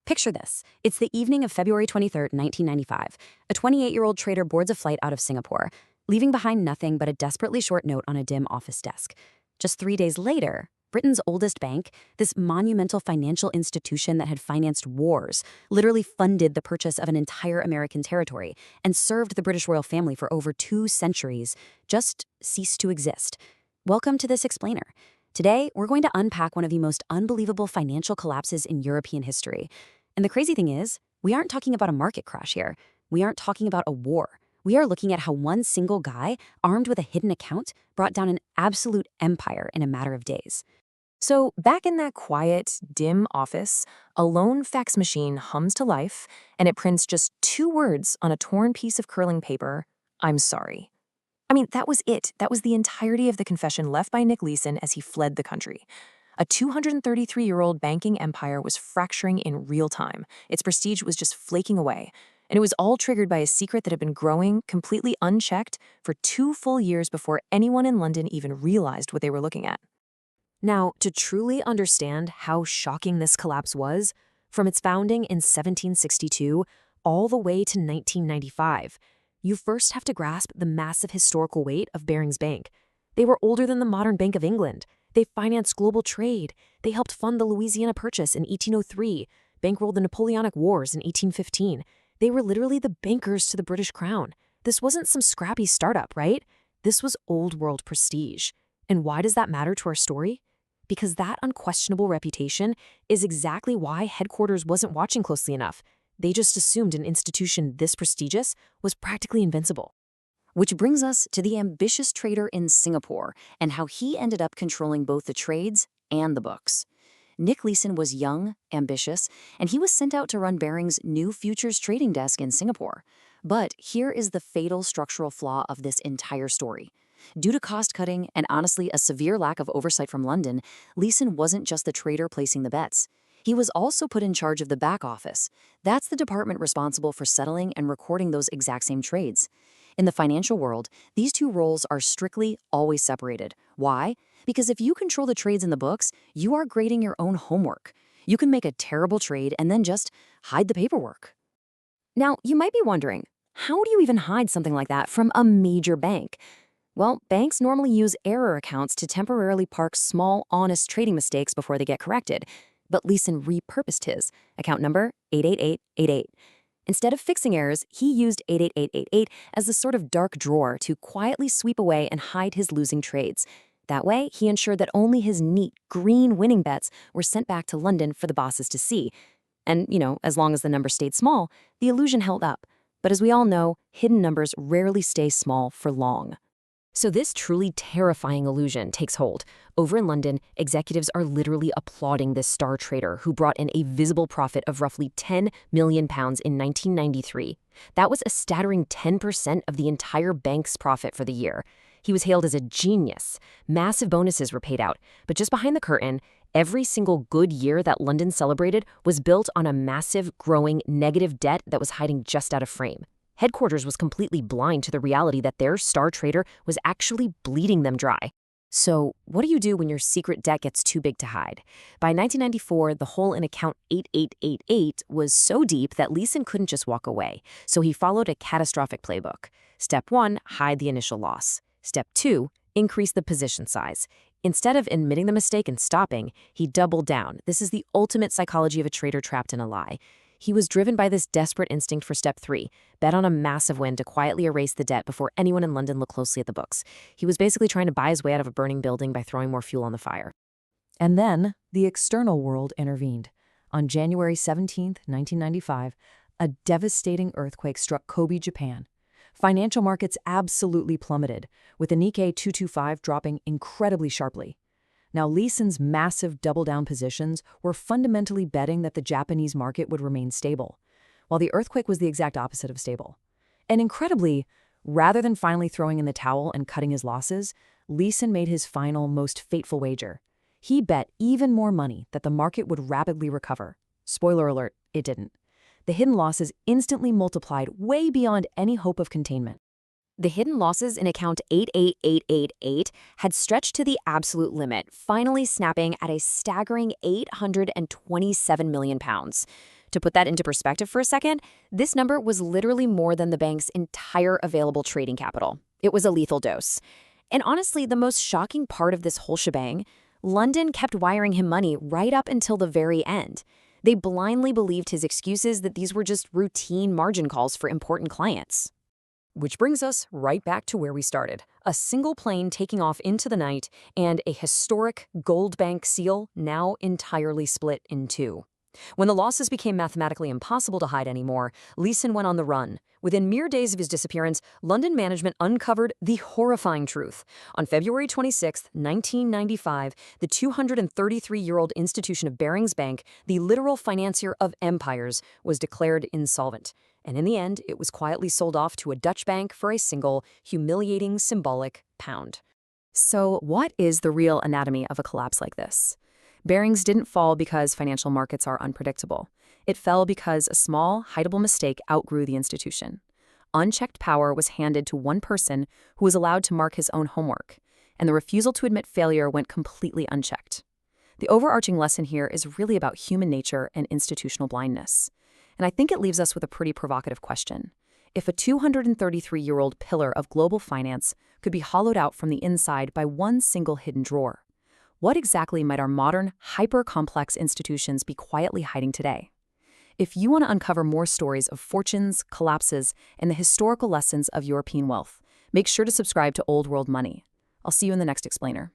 Picture this. It's the evening of February 23rd, 1995. A 28-year-old trader boards a flight out of Singapore, leaving behind nothing but a desperately short note on a dim office desk. Just 3 days later, Britain's oldest bank, this monumental financial institution that had financed wars, literally funded the purchase of an entire American territory and served the British royal family for over 2 centuries, just ceased to exist. Welcome to this explainer. Today, we're going to unpack one of the most unbelievable financial collapses in European history. And the crazy thing is, we aren't talking about a market crash here. We aren't talking about a war. We are looking at how one single guy, armed with a hidden account, brought down an absolute empire in a matter of days. So back in that quiet, dim office, a lone fax machine hums to life, and it prints just 2 words on a torn piece of curling paper: "I'm sorry." I mean, that was it. That was the entirety of the confession left by Nick Leeson as he fled the country. A 233-year-old banking empire was fracturing in real time. Its prestige was just flaking away. And it was all triggered by a secret that had been growing, completely unchecked, for 2 full years before anyone in London even realized what they were looking at. Now, to truly understand how shocking this collapse was, from its founding in 1762 all the way to 1995, you first have to grasp the massive historical weight of Barings Bank. They were older than the modern Bank of England. They financed global trade. They helped fund the Louisiana Purchase in 1803, bankrolled the Napoleonic Wars in 1815. They were literally the bankers to the British crown. This wasn't some scrappy startup, right? This was old world prestige. And why does that matter to our story? Because that unquestionable reputation is exactly why headquarters wasn't watching closely enough. They just assumed an institution this prestigious was practically invincible. Which brings us to the ambitious trader in Singapore and how he ended up controlling both the trades and the books. Nick Leeson was young, ambitious, and he was sent out to run Barings' new futures trading desk in Singapore. But here is the fatal structural flaw of this entire story. Due to cost-cutting and honestly a severe lack of oversight from London, Leeson wasn't just the trader placing the bets. He was also put in charge of the back office. That's the department responsible for settling and recording those exact same trades. In the financial world, these 2 roles are strictly always separated. Why? Because if you control the trades in the books, you are grading your own homework. You can make a terrible trade and then just hide the paperwork. Now, you might be wondering, how do you even hide something like that from a major bank? Well, banks normally use error accounts to temporarily park small, honest trading mistakes before they get corrected. But Leeson repurposed his, account number 88888. Instead of fixing errors, he used 88888 as a sort of dark drawer to quietly sweep away and hide his losing trades. That way, he ensured that only his neat, green winning bets were sent back to London for the bosses to see. And, as long as the number stayed small, the illusion held up. But as we all know, hidden numbers rarely stay small for long. So this truly terrifying illusion takes hold. Over in London, executives are literally applauding this star trader who brought in a visible profit of roughly £10 million in 1993. That was a staggering 10% of the entire bank's profit for the year. He was hailed as a genius. Massive bonuses were paid out. But just behind the curtain, every single good year that London celebrated was built on a massive, growing, negative debt that was hiding just out of frame. Headquarters was completely blind to the reality that their star trader was actually bleeding them dry. So, what do you do when your secret debt gets too big to hide? By 1994, the hole in account 8888 was so deep that Leeson couldn't just walk away. So he followed a catastrophic playbook. Step 1, hide the initial loss. Step 2, increase the position size. Instead of admitting the mistake and stopping, he doubled down. This is the ultimate psychology of a trader trapped in a lie. He was driven by this desperate instinct for step 3, bet on a massive win to quietly erase the debt before anyone in London looked closely at the books. He was basically trying to buy his way out of a burning building by throwing more fuel on the fire. And then the external world intervened. On January 17, 1995, a devastating earthquake struck Kobe, Japan. Financial markets absolutely plummeted, with the Nikkei 225 dropping incredibly sharply. Now, Leeson's massive double-down positions were fundamentally betting that the Japanese market would remain stable, while the earthquake was the exact opposite of stable. And incredibly, rather than finally throwing in the towel and cutting his losses, Leeson made his final, most fateful wager. He bet even more money that the market would rapidly recover. Spoiler alert, it didn't. The hidden losses instantly multiplied way beyond any hope of containment. The hidden losses in account 88888 had stretched to the absolute limit, finally snapping at a staggering £827 million. To put that into perspective for a second, this number was literally more than the bank's entire available trading capital. It was a lethal dose. And honestly, the most shocking part of this whole shebang, London kept wiring him money right up until the very end. They blindly believed his excuses that these were just routine margin calls for important clients. Which brings us right back to where we started. A single plane taking off into the night and a historic gold bank seal now entirely split in two. When the losses became mathematically impossible to hide anymore, Leeson went on the run. Within mere days of his disappearance, London management uncovered the horrifying truth. On February 26, 1995, the 233-year-old institution of Barings Bank, the literal financier of empires, was declared insolvent. And in the end, it was quietly sold off to a Dutch bank for a single, humiliating, symbolic pound. So what is the real anatomy of a collapse like this? Barings didn't fall because financial markets are unpredictable. It fell because a small, hideable mistake outgrew the institution. Unchecked power was handed to one person who was allowed to mark his own homework, and the refusal to admit failure went completely unchecked. The overarching lesson here is really about human nature and institutional blindness. And I think it leaves us with a pretty provocative question. If a 233-year-old pillar of global finance could be hollowed out from the inside by one single hidden drawer, what exactly might our modern, hyper-complex institutions be quietly hiding today? If you want to uncover more stories of fortunes, collapses, and the historical lessons of European wealth, make sure to subscribe to Old World Money. I'll see you in the next explainer.